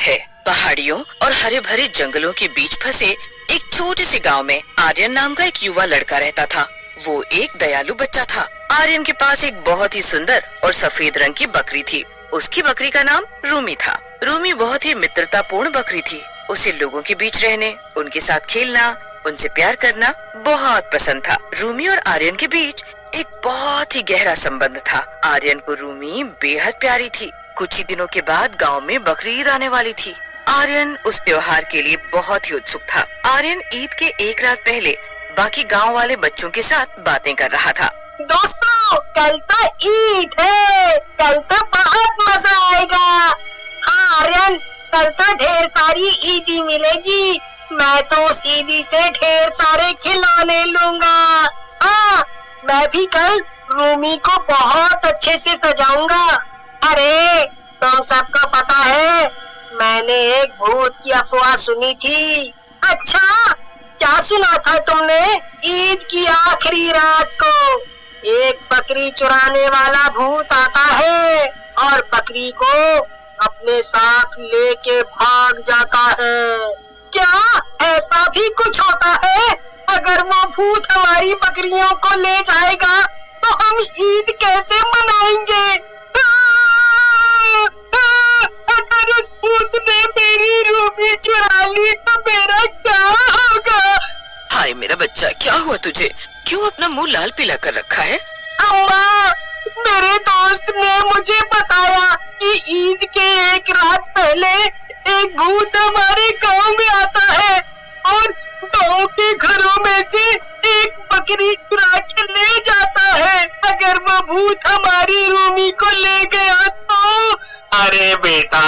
बात है, पहाड़ियों और हरे भरे जंगलों के बीच फंसे एक छोटे से गांव में आर्यन नाम का एक युवा लड़का रहता था। वो एक दयालु बच्चा था। आर्यन के पास एक बहुत ही सुंदर और सफेद रंग की बकरी थी। उसकी बकरी का नाम रूमी था। रूमी बहुत ही मित्रतापूर्ण बकरी थी। उसे लोगों के बीच रहने, उनके साथ खेलना, उनसे प्यार करना बहुत पसंद था। रूमी और आर्यन के बीच एक बहुत ही गहरा संबंध था। आर्यन को रूमी बेहद प्यारी थी। कुछ ही दिनों के बाद गांव में बकरी ईद आने वाली थी। आर्यन उस त्योहार के लिए बहुत ही उत्सुक था। आर्यन ईद के एक रात पहले बाकी गांव वाले बच्चों के साथ बातें कर रहा था। दोस्तों, कल तो ईद है, कल तो बहुत मजा आएगा। हाँ आर्यन, कल तो ढेर सारी ईदी मिलेगी। मैं तो उस ईदी से ढेर सारे खिलौने लूंगा। हाँ, मैं भी कल रूमी को बहुत अच्छे से सजाऊंगा। अरे तुम सबको पता है, मैंने एक भूत की अफवाह सुनी थी। अच्छा, क्या सुना था तुमने? ईद की आखिरी रात को एक बकरी चुराने वाला भूत आता है और बकरी को अपने साथ लेके भाग जाता है। क्या ऐसा भी कुछ होता है? अगर वो भूत हमारी बकरियों को ले जाएगा तो हम ईद कैसे मनाएंगे? अगर उस भूत ने मेरी रूमी चुरा ली तो मेरा क्या होगा? हाय मेरा बच्चा, क्या हुआ तुझे? क्यों अपना मुंह लाल पीला कर रखा है? अम्मा, मेरे दोस्त ने मुझे बताया कि ईद के एक रात पहले एक भूत हमारे गांव में आता है और गांव के घरों में से एक बकरी चुरा के ले जाता है। अगर वो भूत हमारी रूमी को ले गया तो? अरे बेटा,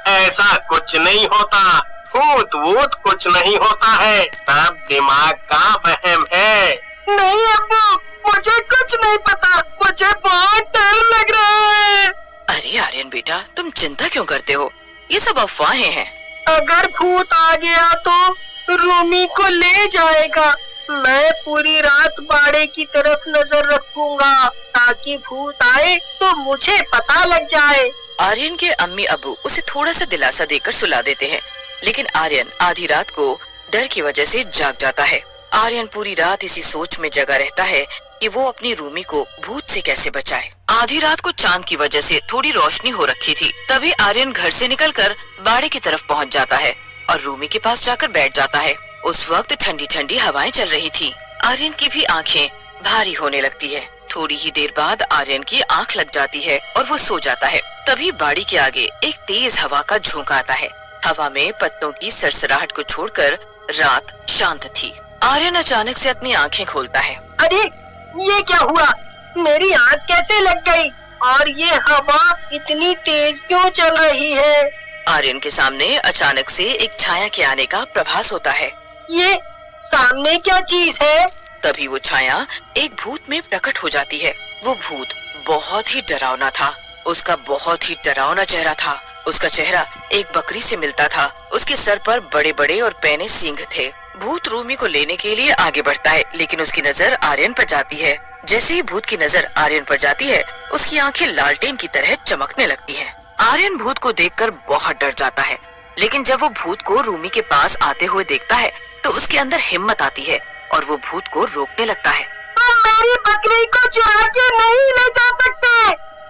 ऐसा कुछ नहीं होता। भूत वूत कुछ नहीं होता है, सब दिमाग का वहम है। नहीं अब्बू, मुझे कुछ नहीं पता। मुझे बहुत डर लग रहा है। अरे आर्यन बेटा, तुम चिंता क्यों करते हो? ये सब अफवाहें हैं। अगर भूत आ गया तो रूमी को ले जाएगा। मैं पूरी रात बाड़े की तरफ नजर रखूंगा ताकि भूत आए तो मुझे पता लग जाए। आर्यन के अम्मी अबू उसे थोड़ा सा दिलासा देकर सुला देते हैं, लेकिन आर्यन आधी रात को डर की वजह से जाग जाता है। आर्यन पूरी रात इसी सोच में जगा रहता है कि वो अपनी रूमी को भूत से कैसे बचाए। आधी रात को चांद की वजह से थोड़ी रोशनी हो रखी थी। तभी आर्यन घर से निकलकर बाड़े की तरफ पहुंच जाता है और रूमी के पास जाकर बैठ जाता है। उस वक्त ठंडी ठंडी हवाएं चल रही थी। आर्यन की भी आंखें भारी होने लगती है। थोड़ी ही देर बाद आर्यन की आंख लग जाती है और वो सो जाता है। तभी बाड़ी के आगे एक तेज हवा का झोंका आता है। हवा में पत्तों की सरसराहट को छोड़कर रात शांत थी। आर्यन अचानक से अपनी आंखें खोलता है। अरे ये क्या हुआ? मेरी आंख कैसे लग गई? और ये हवा इतनी तेज क्यों चल रही है? आर्यन के सामने अचानक से एक छाया के आने का प्रभास होता है। ये सामने क्या चीज है? तभी वो छाया एक भूत में प्रकट हो जाती है। वो भूत बहुत ही डरावना था। उसका बहुत ही डरावना चेहरा था। उसका चेहरा एक बकरी से मिलता था। उसके सर पर बड़े बड़े और पैने सींग थे। भूत रूमी को लेने के लिए आगे बढ़ता है, लेकिन उसकी नजर आर्यन पर जाती है। जैसे ही भूत की नजर आर्यन पर जाती है, उसकी आंखें लालटेन की तरह चमकने लगती हैं। आर्यन भूत को देखकर बहुत डर जाता है, लेकिन जब वो भूत को रूमी के पास आते हुए देखता है तो उसके अंदर हिम्मत आती है और वो भूत को रोकने लगता है। तुम मेरी बकरी को चुरा के नहीं ले जा सकते,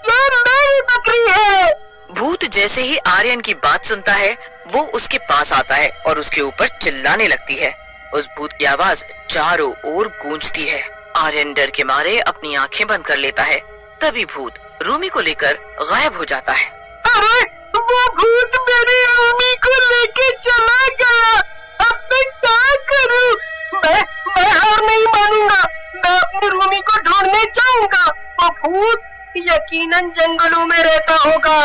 ये मेरी बकरी है। भूत जैसे ही आर्यन की बात सुनता है, वो उसके पास आता है और उसके ऊपर चिल्लाने लगती है। उस भूत की आवाज चारों ओर गूंजती है। आर्यन डर के मारे अपनी आंखें बंद कर लेता है। तभी भूत रूमी को लेकर गायब हो जाता है। अरे वो भूत मेरी रूमी को लेके चला गया। अब मैं क्या करूं? मैं हार नहीं मानूंगा। मैं अपनी रूमी को ढूंढने जाऊंगा। वो भूत यकीनन जंगलों में रहता होगा।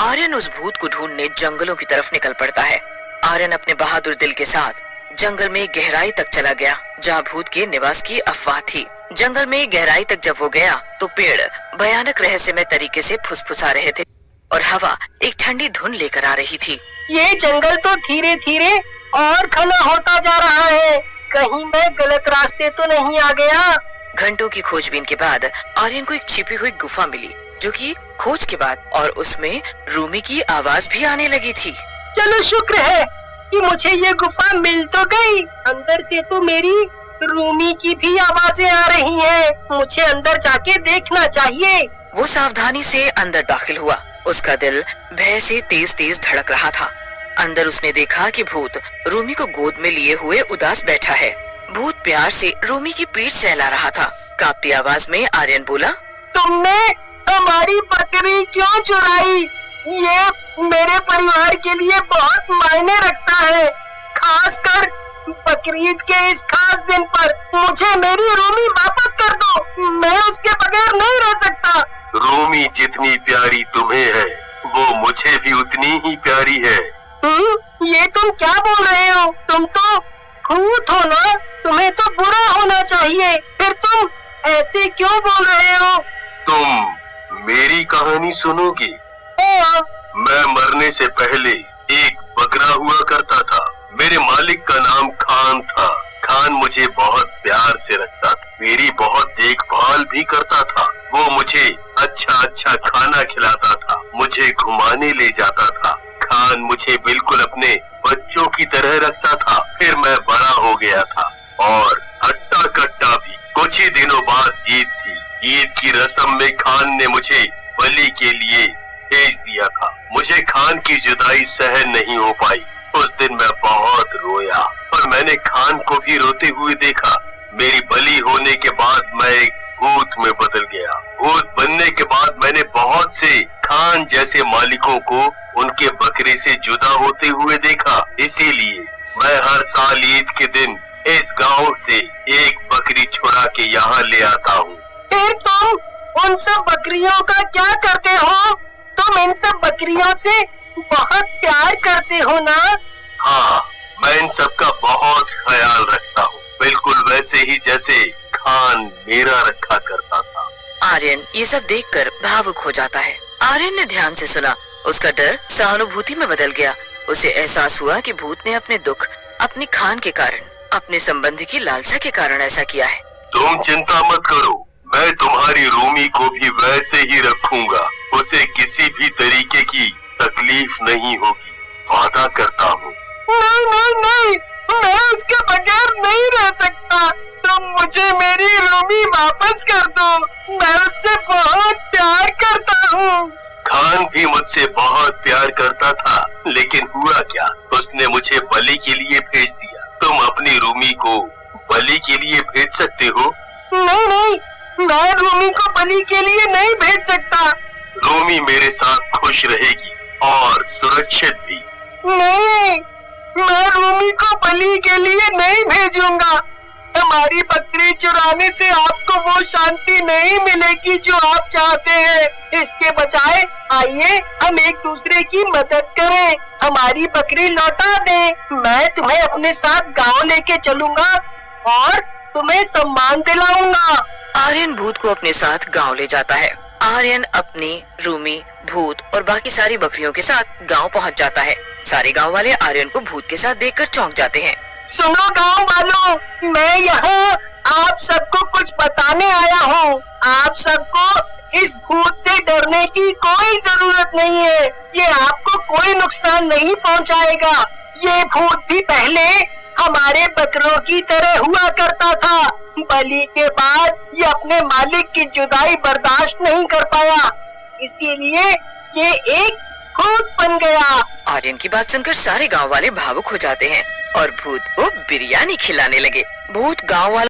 आर्यन उस भूत को ढूंढने जंगलों की तरफ निकल पड़ता है। आर्यन अपने बहादुर दिल के साथ जंगल में गहराई तक चला गया, जहाँ भूत के निवास की अफवाह थी। जंगल में गहराई तक जब वो गया तो पेड़ भयानक रहस्यमय तरीके से फुसफुसा रहे थे और हवा एक ठंडी धुन लेकर आ रही थी। ये जंगल तो धीरे धीरे और घना होता जा रहा है। कहीं मैं गलत रास्ते तो नहीं आ गया? घंटों की खोजबीन के बाद आर्यन को एक छिपी हुई गुफा मिली, जो कि खोज के बाद और उसमें रूमी की आवाज भी आने लगी थी। चलो शुक्र है कि मुझे ये गुफा मिल तो गई। अंदर से तो मेरी रूमी की भी आवाजें आ रही हैं। मुझे अंदर जाके देखना चाहिए। वो सावधानी से अंदर दाखिल हुआ। उसका दिल भय से तेज तेज धड़क रहा था। अंदर उसने देखा कि भूत रूमी को गोद में लिए हुए उदास बैठा है। भूत प्यार से रूमी की पीठ सहला रहा था। कांपती आवाज में आर्यन बोला, तुमने हमारी बकरी क्यों चुराई? ये मेरे परिवार के लिए बहुत मायने रखता है, खासकर बकरीद के इस खास दिन पर। मुझे मेरी रूमी वापस कर दो, मैं उसके बगैर नहीं रह सकता। रूमी जितनी प्यारी तुम्हें है वो मुझे भी उतनी ही प्यारी है। ये तुम क्या बोल रहे हो? तुम तो भूत हो ना, तुम्हें तो बुरा होना चाहिए। फिर तुम ऐसे क्यों बोल रहे हो? तुम मेरी कहानी सुनोगी? हाँ। मैं मरने से पहले एक बकरा हुआ करता था। मेरे मालिक का नाम खान था। खान मुझे बहुत प्यार से रखता था, मेरी बहुत देखभाल भी करता था। वो मुझे अच्छा अच्छा खाना खिलाता था, मुझे घुमाने ले जाता था। खान मुझे बिल्कुल अपने बच्चों की तरह रखता था। फिर मैं बड़ा हो गया था और हट्टा कट्टा भी। कुछ ही दिनों बाद ईद थी। ईद की रस्म में खान ने मुझे बलि के लिए भेज दिया था। मुझे खान की जुदाई सहन नहीं हो पाई। उस दिन मैं बहुत रोया, पर मैंने खान को भी रोते हुए देखा। मेरी बलि होने के बाद मैं एक भूत में बदल गया। भूत बनने के बाद मैंने बहुत से खान जैसे मालिकों को उनके बकरे से जुदा होते हुए देखा। इसीलिए मैं हर साल ईद के दिन इस गांव से एक बकरी छुड़ा के यहाँ ले आता हूँ। फिर तुम उन सब बकरियों का क्या करते हो? तुम इन सब बकरियों से बहुत प्यार करते हो ना? हाँ, मैं इन सब का बहुत ख्याल रखता हूँ, बिल्कुल वैसे ही जैसे खान मेरा रखा करता था। आर्यन ये सब देखकर भावुक हो जाता है। आर्यन ने ध्यान से सुना। उसका डर सहानुभूति में बदल गया। उसे एहसास हुआ कि भूत ने अपने दुख अपने खान के कारण, अपने संबंधी की लालसा के कारण ऐसा किया है। तुम चिंता मत करो, मैं तुम्हारी रूमी को भी वैसे ही रखूंगा। उसे किसी भी तरीके की तकलीफ नहीं होगी, वादा करता हूँ। नहीं नहीं नहीं, मैं उसके बगैर नहीं रह सकता। तुम मुझे मेरी रूमी वापस कर दो, मैं उससे बहुत प्यार करता हूँ। खान भी मुझसे बहुत प्यार करता था, लेकिन हुआ क्या, उसने मुझे बलि के लिए भेज दिया। तुम अपनी रूमी को बलि के लिए भेज सकते हो? नहीं नहीं, मैं रूमी को बलि के लिए नहीं भेज सकता। रूमी मेरे साथ खुश रहेगी और सुरक्षित भी। नहीं, मैं रूमी को बलि के लिए नहीं भेजूंगा। हमारी बकरी चुराने से आपको वो शांति नहीं मिलेगी जो आप चाहते हैं। इसके बजाय आइए हम एक दूसरे की मदद करें, हमारी बकरी लौटा दें। मैं तुम्हें अपने साथ गांव लेके चलूंगा और तुम्हें सम्मान दिलाऊंगा। आर्यन भूत को अपने साथ गांव ले जाता है। आर्यन अपनी रूमी, भूत और बाकी सारी बकरियों के साथ गांव पहुंच जाता है। सारे गांव वाले आर्यन को भूत के साथ देखकर चौंक जाते हैं। सुनो गांव वालों, मैं यहाँ आप सबको कुछ बताने आया हूँ। आप सबको इस भूत से डरने की कोई जरूरत नहीं है। ये आपको कोई नुकसान नहीं पहुँचाएगा। ये भूत भी पहले हमारे बकरों की तरह हुआ करता था। बलि के बाद ये अपने मालिक की जुदाई बर्दाश्त नहीं कर पाया, इसीलिए ये एक भूत बन गया। आर्यन की बात सुनकर सारे गांव वाले भावुक हो जाते हैं और भूत को बिरयानी खिलाने लगे। भूत गांव वालों